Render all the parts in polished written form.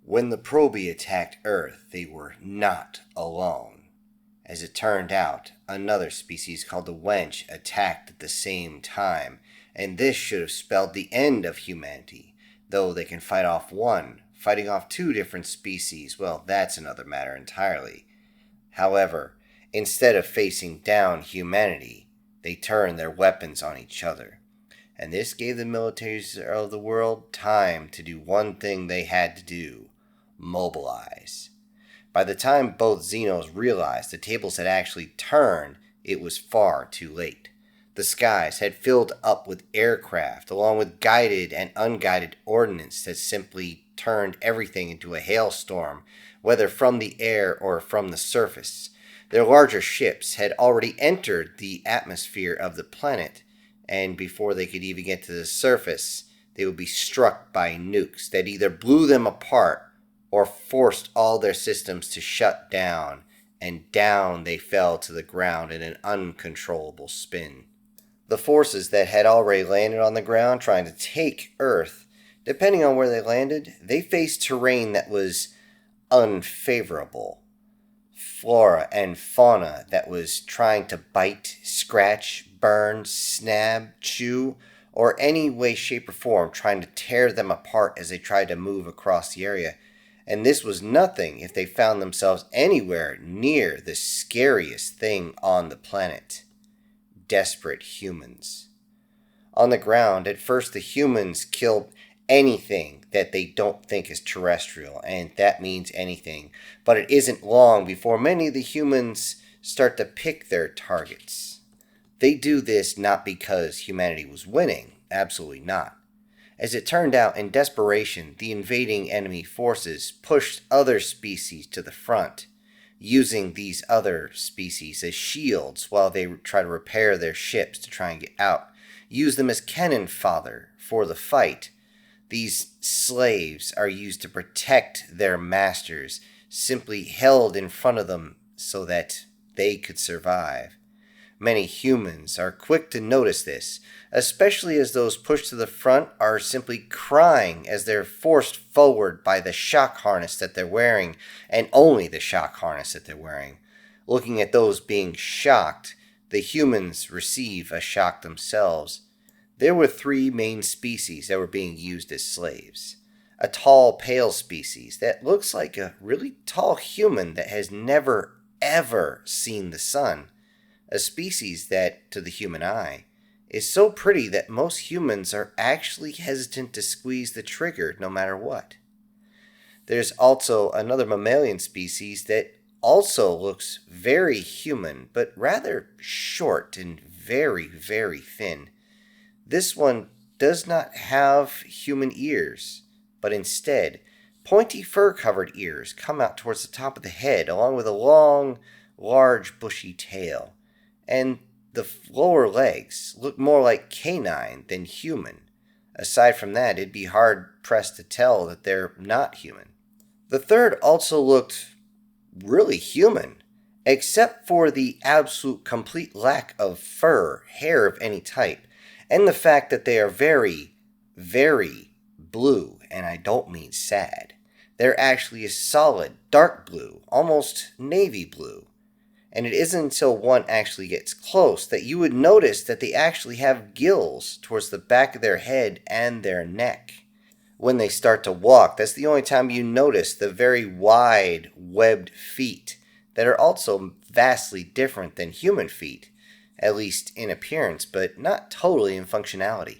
When the Proby attacked Earth, they were not alone. As it turned out, another species called the Wench attacked at the same time, and this should have spelled the end of humanity. Though they can fight off one, fighting off two different species, well, that's another matter entirely. However, instead of facing down humanity, they turned their weapons on each other. And this gave the militaries of the world time to do one thing they had to do: mobilize. By the time both zenos realized the tables had actually turned, it was far too late. The skies had filled up with aircraft, along with guided and unguided ordnance that simply turned everything into a hailstorm, whether from the air or from the surface. Their larger ships had already entered the atmosphere of the planet, and before they could even get to the surface, they would be struck by nukes that either blew them apart or forced all their systems to shut down, and down they fell to the ground in an uncontrollable spin. The forces that had already landed on the ground trying to take Earth, depending on where they landed, they faced terrain that was unfavorable. Flora and fauna that was trying to bite, scratch, burn, snap, chew, or any way, shape, or form trying to tear them apart as they tried to move across the area. And this was nothing if they found themselves anywhere near the scariest thing on the planet: desperate humans. On the ground, at first the humans kill anything that they don't think is terrestrial, and that means anything. But it isn't long before many of the humans start to pick their targets. They do this not because humanity was winning, absolutely not. As it turned out, in desperation, the invading enemy forces pushed other species to the front, using these other species as shields while they try to repair their ships to try and get out, use them as cannon fodder for the fight. These slaves are used to protect their masters, simply held in front of them so that they could survive. Many humans are quick to notice this, especially as those pushed to the front are simply crying as they're forced forward by the shock harness that they're wearing, and only the shock harness that they're wearing. Looking at those being shocked, the humans receive a shock themselves. There were three main species that were being used as slaves. A tall, pale species that looks like a really tall human that has never, ever seen the sun. A species that, to the human eye, is so pretty that most humans are actually hesitant to squeeze the trigger no matter what. There's also another mammalian species that also looks very human, but rather short and very, very thin. This one does not have human ears, but instead, pointy fur-covered ears come out towards the top of the head, along with a long, large, bushy tail. And the lower legs look more like canine than human. Aside from that, it'd be hard-pressed to tell that they're not human. The third also looked really human, except for the absolute complete lack of fur, hair of any type, and the fact that they are very, very blue, and I don't mean sad. They're actually a solid, dark blue, almost navy blue. And it isn't until one actually gets close that you would notice that they actually have gills towards the back of their head and their neck. When they start to walk, that's the only time you notice the very wide, webbed feet that are also vastly different than human feet, at least in appearance, but not totally in functionality.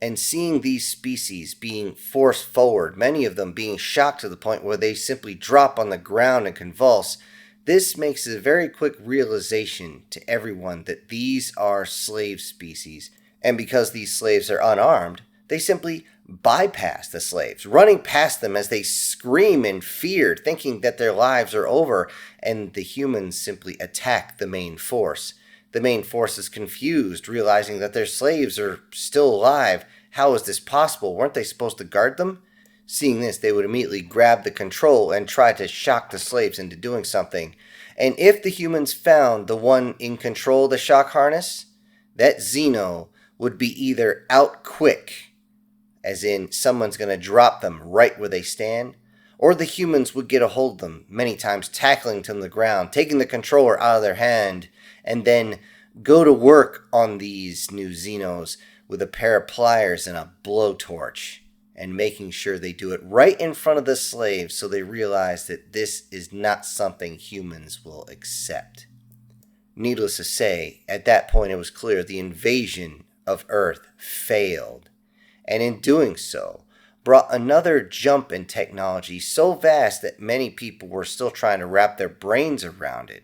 And seeing these species being forced forward, many of them being shocked to the point where they simply drop on the ground and convulse, this makes a very quick realization to everyone that these are slave species, and because these slaves are unarmed, they simply bypass the slaves, running past them as they scream in fear, thinking that their lives are over, and the humans simply attack the main force. The main force is confused, realizing that their slaves are still alive. How is this possible? Weren't they supposed to guard them? Seeing this, they would immediately grab the control and try to shock the slaves into doing something. And if the humans found the one in control of the shock harness, that Zeno would be either out quick, as in someone's going to drop them right where they stand, or the humans would get a hold of them, many times tackling them to the ground, taking the controller out of their hand, and then go to work on these new zenos with a pair of pliers and a blowtorch, and making sure they do it right in front of the slaves so they realize that this is not something humans will accept. Needless to say, at that point it was clear the invasion of Earth failed, and in doing so, brought another jump in technology so vast that many people were still trying to wrap their brains around it.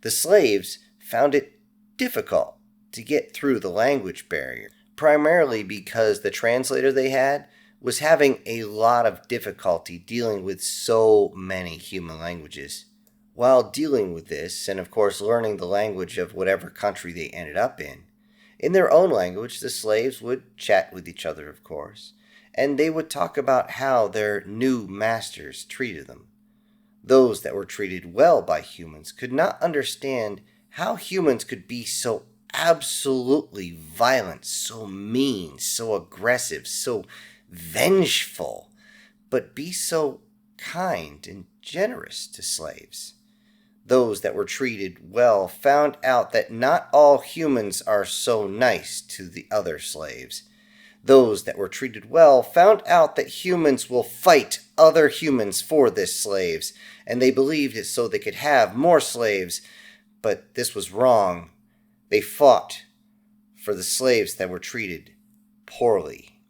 The slaves found it difficult to get through the language barrier, primarily because the translator they had was having a lot of difficulty dealing with so many human languages. While dealing with this, and of course learning the language of whatever country they ended up in their own language, the slaves would chat with each other, of course, and they would talk about how their new masters treated them. Those that were treated well by humans could not understand how humans could be so absolutely violent, so mean, so aggressive, so vengeful, but be so kind and generous to slaves. Those that were treated well found out that not all humans are so nice to the other slaves. Those that were treated well found out that humans will fight other humans for their slaves, and they believed it so they could have more slaves, but this was wrong. They fought for the slaves that were treated poorly.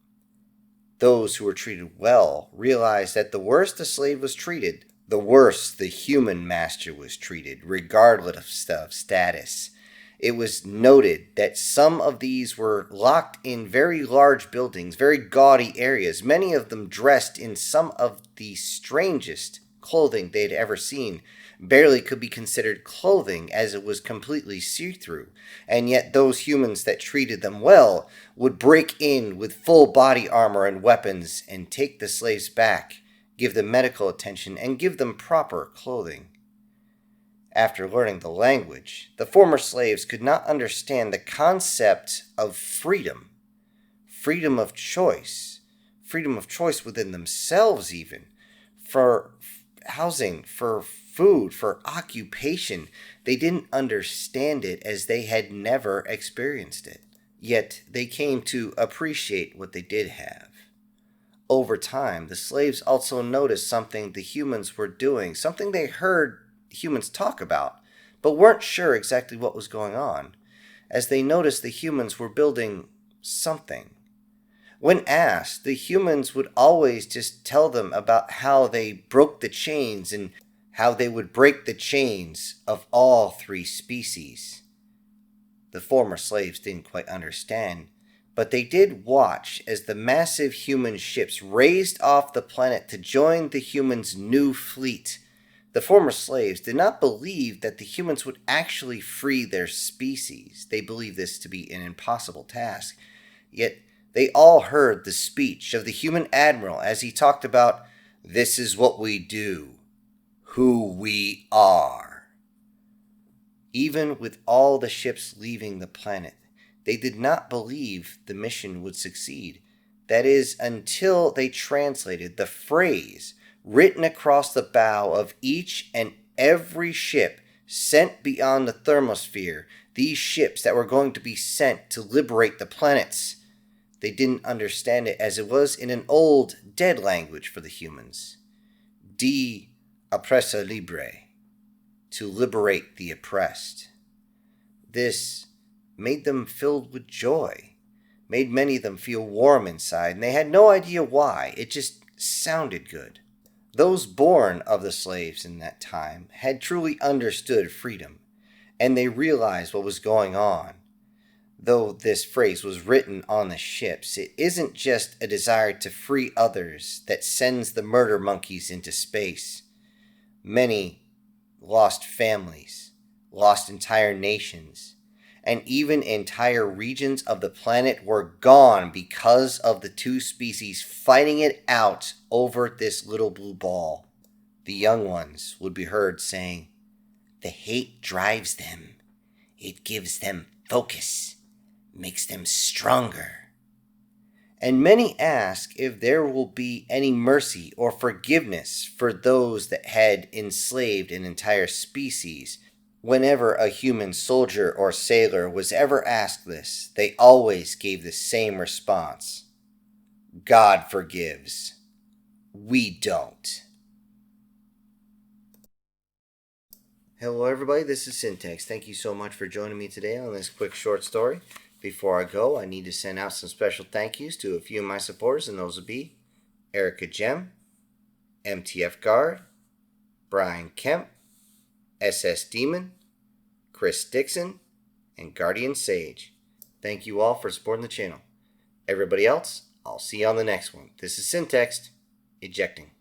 Those who were treated well realized that the worse the slave was treated, the worse the human master was treated, regardless of status. It was noted that some of these were locked in very large buildings, very gaudy areas, many of them dressed in some of the strangest clothing they had ever seen. Barely could be considered clothing as it was completely see-through, and yet those humans that treated them well would break in with full body armor and weapons and take the slaves back, give them medical attention, and give them proper clothing. After learning the language, the former slaves could not understand the concept of freedom, freedom of choice within themselves even, for housing, for food, for occupation. They didn't understand it as they had never experienced it. Yet they came to appreciate what they did have. Over time, the slaves also noticed something the humans were doing, something they heard humans talk about, but weren't sure exactly what was going on, as they noticed the humans were building something. When asked, the humans would always just tell them about how they broke the chains and how they would break the chains of all three species. The former slaves didn't quite understand, but they did watch as the massive human ships raced off the planet to join the humans' new fleet. The former slaves did not believe that the humans would actually free their species. They believed this to be an impossible task. Yet they all heard the speech of the human admiral as he talked about, "This is what we do, who we are." Even with all the ships leaving the planet, they did not believe the mission would succeed. That is, until they translated the phrase written across the bow of each and every ship sent beyond the thermosphere, these ships that were going to be sent to liberate the planets. They didn't understand it as it was in an old, dead language for the humans. De oppressa libre, to liberate the oppressed. This made them filled with joy, made many of them feel warm inside, and they had no idea why. It just sounded good. Those born of the slaves in that time had truly understood freedom, and they realized what was going on. Though this phrase was written on the ships, it isn't just a desire to free others that sends the murder monkeys into space. Many lost families, lost entire nations, and even entire regions of the planet were gone because of the two species fighting it out over this little blue ball. The young ones would be heard saying, "The hate drives them. It gives them focus, makes them stronger." And many ask if there will be any mercy or forgiveness for those that had enslaved an entire species. Whenever a human soldier or sailor was ever asked this, they always gave the same response: God forgives. We don't. Hello, everybody. This is Syntax. Thank you so much for joining me today on this quick short story. Before I go, I need to send out some special thank yous to a few of my supporters, and those would be Erica Gem, MTF Guard, Brian Kemp, SS Demon, Chris Dixon, and Guardian Sage. Thank you all for supporting the channel. Everybody else, I'll see you on the next one. This is Syntax, ejecting.